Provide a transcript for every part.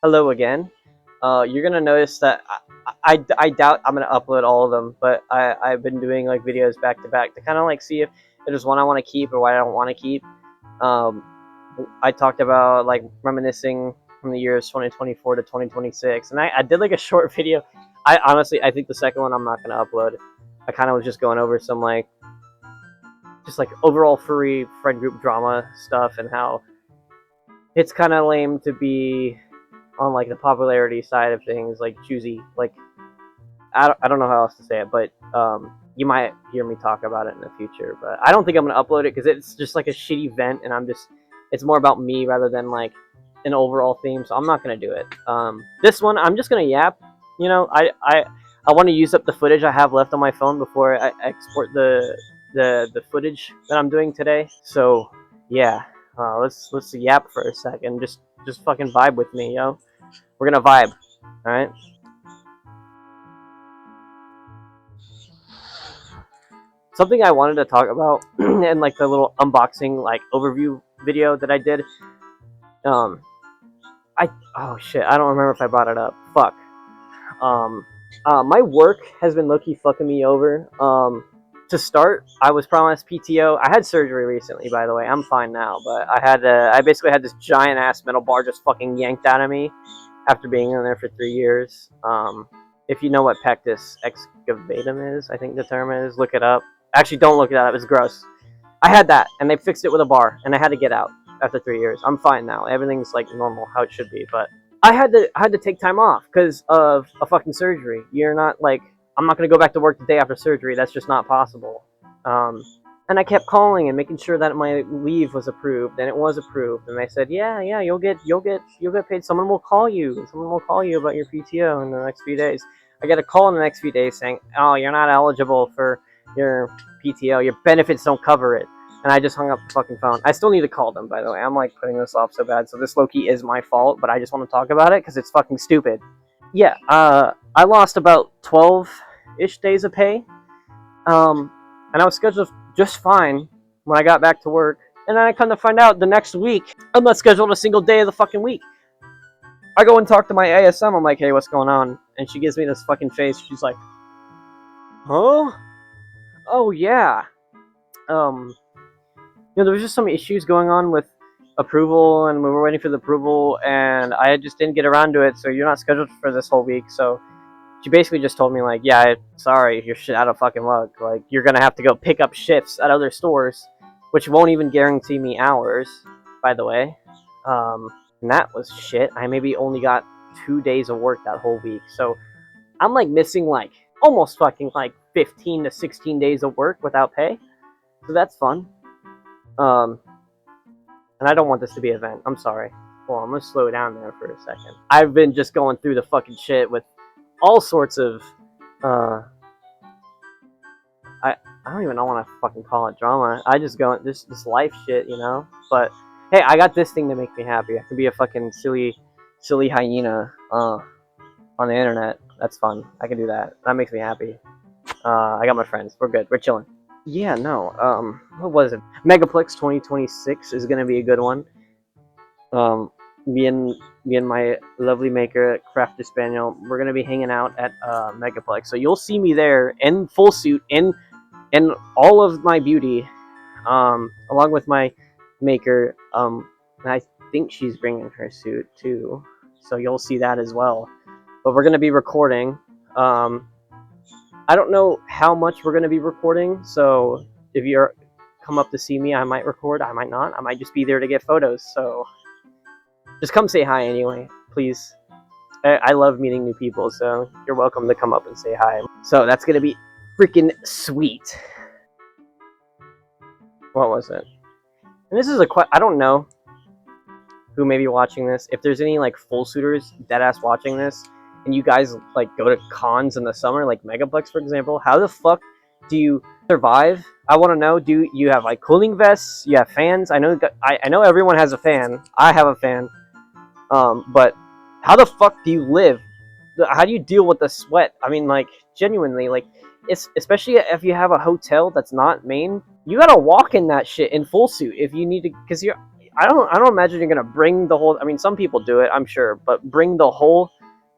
Hello again. You're gonna notice that I doubt I'm gonna upload all of them, but I've been doing like videos back to back to kind of like see if there's one I want to keep or what I don't want to keep. Um, I talked about like reminiscing from the years 2024 to 2026, and I did like a short video. I think the second one I'm not gonna upload. I kind of was just going over some like just like overall furry friend group drama stuff and how it's kind of lame to be on like the popularity side of things, like choosy. Like I don't know how else to say it, but you might hear me talk about it in the future. But I don't think I'm gonna upload it because it's just like a shitty vent, and it's more about me rather than like an overall theme. So I'm not gonna do it. This one I'm just gonna yap. You know, I want to use up the footage I have left on my phone before I export the footage that I'm doing today. So yeah, let's yap for a second. Just fucking vibe with me, yo. We're gonna vibe, all right? Something I wanted to talk about in like the little unboxing like overview video that I did. Um, I oh shit, I don't remember if I brought it up. Fuck. Um, my work has been low-key fucking me over. To start, I was promised PTO. I had surgery recently, by the way. I'm fine now, but I basically had this giant ass metal bar just fucking yanked out of me after being in there for 3 years. If you know what pectus excavatum is, I think the term is, look it up. Actually, don't look it up. It's gross. I had that, and they fixed it with a bar, and I had to get out after 3 years. I'm fine now. Everything's like normal, how it should be. But I had to take time off because of a fucking surgery. You're not like I'm not gonna go back to work the day after surgery. That's just not possible. Um, and I kept calling and making sure that my leave was approved, and it was approved. And they said, yeah, you'll get paid. Someone will call you. Someone will call you about your PTO in the next few days. I get a call in the next few days saying, oh, you're not eligible for your PTO. Your benefits don't cover it. And I just hung up the fucking phone. I still need to call them, by the way. I'm like putting this off so bad. So this low-key is my fault, but I just want to talk about it because it's fucking stupid. Yeah, I lost about 12-ish days of pay. And I was scheduled just fine when I got back to work. And then I come to find out the next week, I'm not scheduled a single day of the fucking week. I go and talk to my ASM. I'm like, hey, what's going on? And she gives me this fucking face. She's like, huh? Oh, yeah. There was just some issues going on with approval, and we were waiting for the approval, and I just didn't get around to it, so you're not scheduled for this whole week. So she basically just told me, like, yeah, sorry, you're shit out of fucking luck. Like, you're gonna have to go pick up shifts at other stores, which won't even guarantee me hours, by the way. And that was shit. I maybe only got 2 days of work that whole week. So I'm, like, missing, like, almost fucking, like, 15 to 16 days of work without pay. So that's fun. And I don't want this to be an event. I'm sorry. Well, I'm gonna slow down there for a second. I've been just going through the fucking shit with all sorts of, I don't even know what to fucking call it drama. I just go this life shit, you know. But hey, I got this thing to make me happy. I can be a fucking silly hyena on the internet. That's fun. I can do that. That makes me happy. I got my friends. We're good. We're chilling. Yeah, no. What was it? Megaplex 2026 is gonna be a good one. Me and my lovely maker, Crafter Spaniel, we're gonna be hanging out at Megaplex. So you'll see me there in full suit, in all of my beauty, along with my maker. And I think she's bringing her suit too, so you'll see that as well. But we're gonna be recording. I don't know how much we're gonna be recording, so if you're come up to see me, I might record, I might not. I might just be there to get photos. So just come say hi anyway, please. I love meeting new people, so you're welcome to come up and say hi. So that's gonna be freaking sweet. What was it? And this is I don't know who may be watching this. If there's any like full suitors deadass watching this, and you guys like go to cons in the summer, like Megaplex for example, how the fuck do you survive? I want to know. Do you have like cooling vests? You have fans? I know everyone has a fan. I have a fan. But how the fuck do you live? How do you deal with the sweat? I mean, like, genuinely, like, it's especially if you have a hotel that's not main, you gotta walk in that shit in full suit if you need to, because I don't imagine you're gonna bring the whole. I mean, some people do it, I'm sure, but bring the whole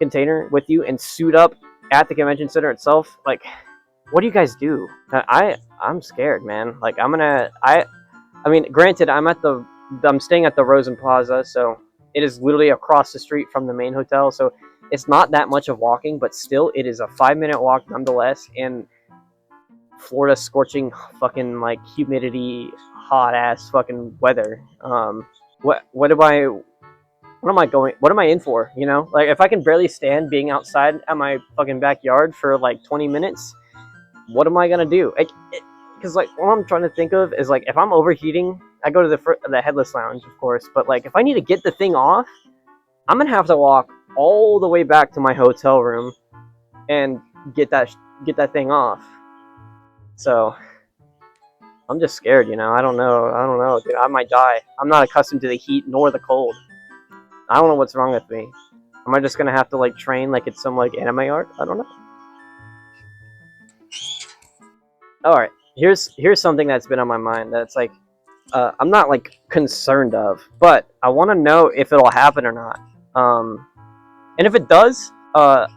container with you and suit up at the convention center itself. Like, what do you guys do? I'm scared, man. Like, I mean, granted, I'm staying at the Rosen Plaza, so it is literally across the street from the main hotel. So it's not that much of walking, but still, it is a 5-minute walk nonetheless. And Florida scorching fucking like humidity, hot ass fucking weather. What am I in for? You know, like if I can barely stand being outside at my fucking backyard for like 20 minutes, what am I gonna do? Because like what I'm trying to think of is like if I'm overheating, I go to the headless lounge, of course. But like if I need to get the thing off, I'm gonna have to walk all the way back to my hotel room and get that thing off. So I'm just scared, you know. I don't know, dude. I might die. I'm not accustomed to the heat nor the cold. I don't know what's wrong with me. Am I just gonna have to like train like it's some like anime art? I don't know. All right, here's something that's been on my mind that's like I'm not like concerned of, but I want to know if it'll happen or not. And if it does, I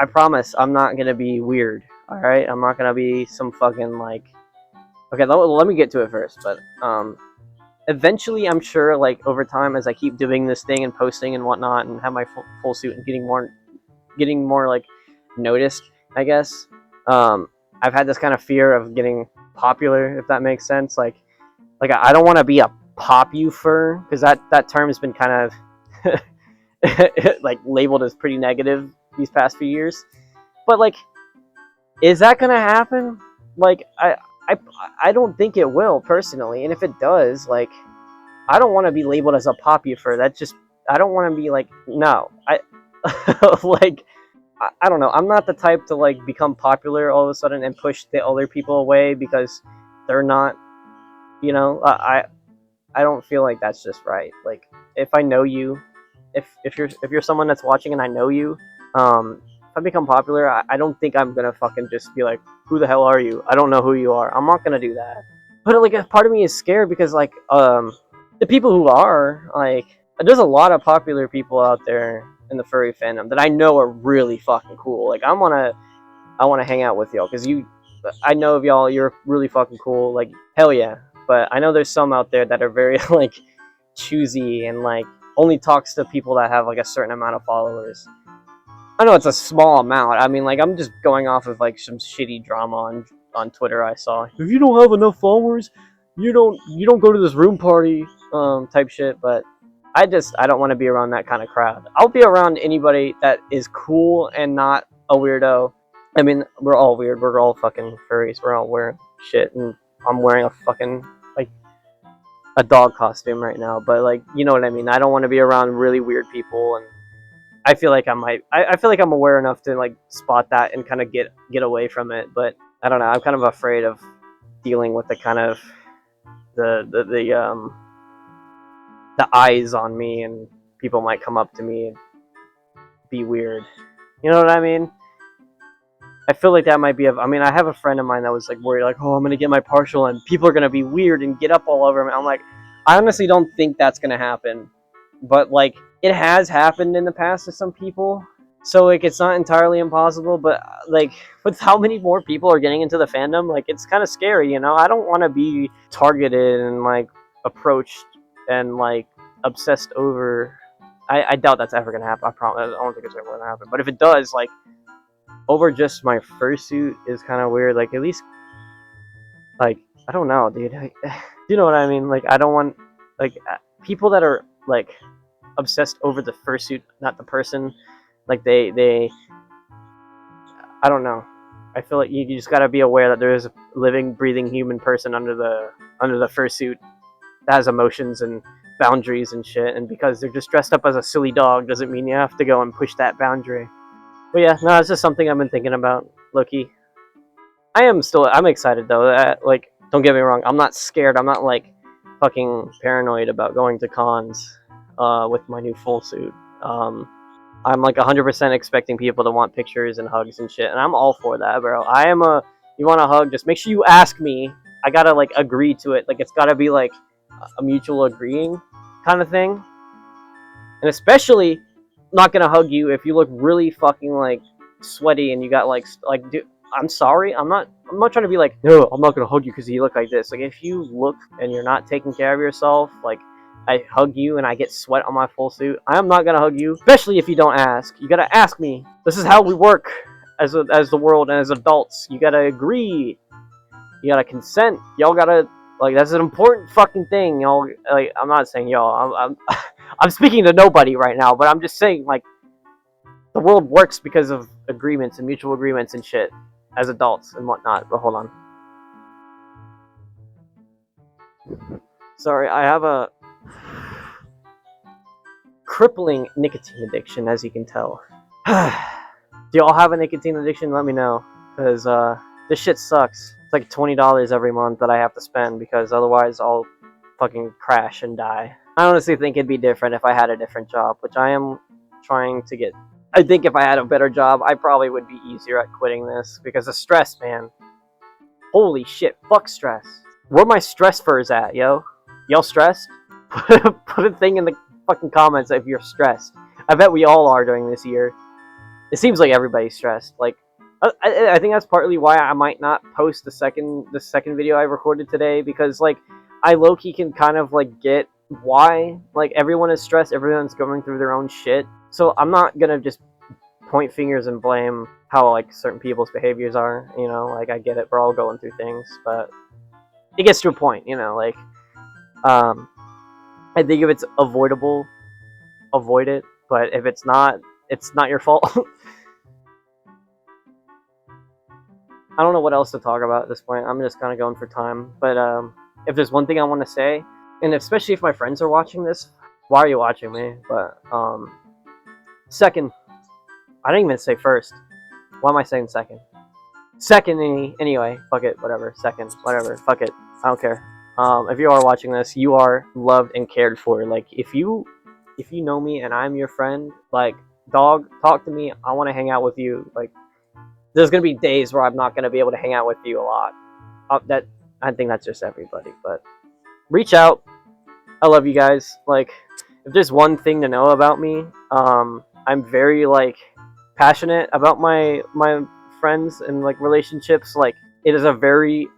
promise I'm not gonna be weird. All right, I'm not gonna be some fucking like. Okay, let me get to it first, but eventually I'm sure like over time as I keep doing this thing and posting and whatnot and have my full suit and getting more like noticed, I guess. I've had this kind of fear of getting popular, if that makes sense. Like I don't want to be a popufur because that term has been kind of like labeled as pretty negative these past few years. But like, is that gonna happen? Like I don't think it will personally, and if it does, like I don't want to be labeled as a popufur. That's just I don't want to be like no. I like I don't know. I'm not the type to like become popular all of a sudden and push the other people away because they're not. You know, I don't feel like that's just right. Like if I know you, if you're someone that's watching and I know you, if I become popular, I don't think I'm gonna fucking just be like, who the hell are you? I don't know who you are. I'm not gonna do that. But like a part of me is scared because like the people who are like there's a lot of popular people out there in the furry fandom that I know are really fucking cool. Like I wanna hang out with y'all because I know of y'all. You're really fucking cool. Like hell yeah. But I know there's some out there that are very like choosy and like only talks to people that have like a certain amount of followers. I know it's a small amount. I mean, like I'm just going off of like some shitty drama on Twitter I saw. If you don't have enough followers, you don't go to this room party type shit. But I don't want to be around that kind of crowd. I'll be around anybody that is cool and not a weirdo. I mean, we're all weird. We're all fucking furries. We're all wearing shit, and I'm wearing a fucking like a dog costume right now. But like, you know what I mean. I don't want to be around really weird people, and I feel like I might. I feel like I'm aware enough to like spot that and kind of get away from it. But I don't know. I'm kind of afraid of dealing with the kind of the eyes on me, and people might come up to me and be weird. You know what I mean? I feel like that might be. I mean, I have a friend of mine that was like worried, like, oh, I'm gonna get my partial, and people are gonna be weird and get up all over me. I'm like, I honestly don't think that's gonna happen, but like, it has happened in the past to some people, so like, it's not entirely impossible. But like, with how many more people are getting into the fandom, like, it's kind of scary, you know. I don't want to be targeted and like approached and like obsessed over. I doubt that's ever gonna happen. I don't think it's ever gonna happen. But if it does, like over just my fursuit is kind of weird. Like at least, like I don't know, dude. You know what I mean? Like I don't want like people that are like obsessed over the fursuit, not the person. Like they I don't know. I feel like you just gotta be aware that there is a living, breathing human person under the fursuit that has emotions and boundaries and shit. And because they're just dressed up as a silly dog doesn't mean you have to go and push that boundary. But yeah, no, it's just something I've been thinking about, Loki. I'm excited though. Like, don't get me wrong, I'm not scared. I'm not like fucking paranoid about going to cons with my new full suit. I'm like 100% expecting people to want pictures and hugs and shit, and I'm all for that, bro. You want a hug, just make sure you ask me. I gotta like agree to it. Like, it's gotta be like a mutual agreeing. kind of thing. And especially not gonna hug you if you look really fucking like sweaty and you got like dude, I'm sorry, I'm not trying to be like, no, I'm not gonna hug you because you look like this. Like if you look and you're not taking care of yourself, like I hug you and I get sweat on my full suit, I am not gonna hug you, especially if you don't ask. You gotta ask me. This is how we work as the world and as adults. You gotta agree. You gotta consent. Y'all gotta, like, that's an important fucking thing. Y'all, like, I'm not saying y'all. I'm speaking to nobody right now, but I'm just saying, like, the world works because of agreements and mutual agreements and shit as adults and whatnot. But hold on. Sorry, I have a crippling nicotine addiction, as you can tell. Do y'all have a nicotine addiction? Let me know, because this shit sucks. It's like $20 every month that I have to spend because otherwise I'll fucking crash and die. I honestly think it'd be different if I had a different job, which I am trying to get. I think if I had a better job, I probably would be easier at quitting this because of stress, man. Holy shit, fuck stress. Where my stress furs at, yo? Y'all stressed? Put a thing in the fucking comments if you're stressed. I bet we all are during this year. It seems like everybody's stressed. Like, I think that's partly why I might not post the second video I recorded today, because like I low-key can kind of like get why like everyone is stressed, everyone's going through their own shit. So I'm not gonna just point fingers and blame how like certain people's behaviors are, you know, like I get it, we're all going through things, but it gets to a point, you know, like I think if it's avoidable, avoid it, but if it's not your fault. I don't know what else to talk about at this point. I'm just kind of going for time. But if there's one thing I want to say, and especially if my friends are watching this, why are you watching me? But second, I didn't even say first. Why am I saying second? Second, anyway. Fuck it, whatever. Second, whatever. Fuck it. I don't care. If you are watching this, you are loved and cared for. Like if you know me and I'm your friend, like dog, talk to me. I want to hang out with you. Like. There's gonna be days where I'm not gonna be able to hang out with you a lot. That I think that's just everybody. But reach out. I love you guys. Like, if there's one thing to know about me, I'm very like passionate about my friends and like relationships. Like, it is a very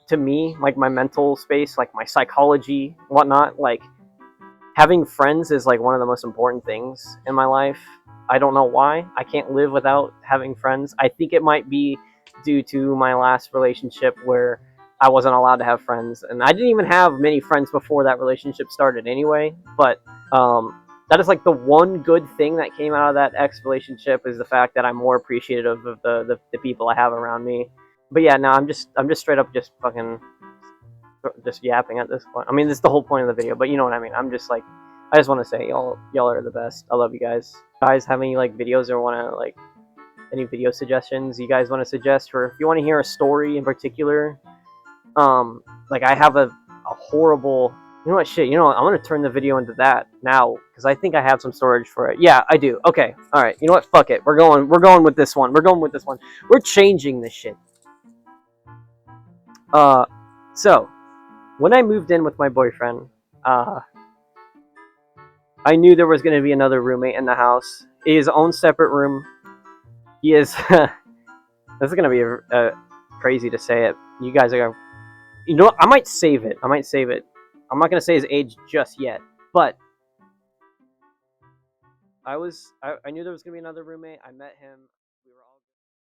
to me, like my mental space, like my psychology, whatnot. Like, having friends is like one of the most important things in my life. I don't know why. I can't live without having friends. I think it might be due to my last relationship where I wasn't allowed to have friends. And I didn't even have many friends before that relationship started anyway. But that is like the one good thing that came out of that ex relationship is the fact that I'm more appreciative of the people I have around me. But yeah, no, I'm just straight up just fucking just yapping at this point. I mean, this is the whole point of the video, but you know what I mean. I'm just like, I just want to say y'all are the best. I love you guys. Guys have any like videos or want to like any video suggestions you guys want to suggest, or if you want to hear a story in particular, like I have a horrible, you know what, shit, you know what, I'm gonna turn the video into that now because I think I have some storage for it. Yeah, I do. Okay, all right, you know what, fuck it, we're going with this one. We're changing this shit. So when I moved in with my boyfriend, I knew there was going to be another roommate in the house. His own separate room. He is. This is going to be crazy to say it. You guys are going to. You know what? I might save it. I'm not going to say his age just yet. But I knew there was going to be another roommate. I met him. We were all.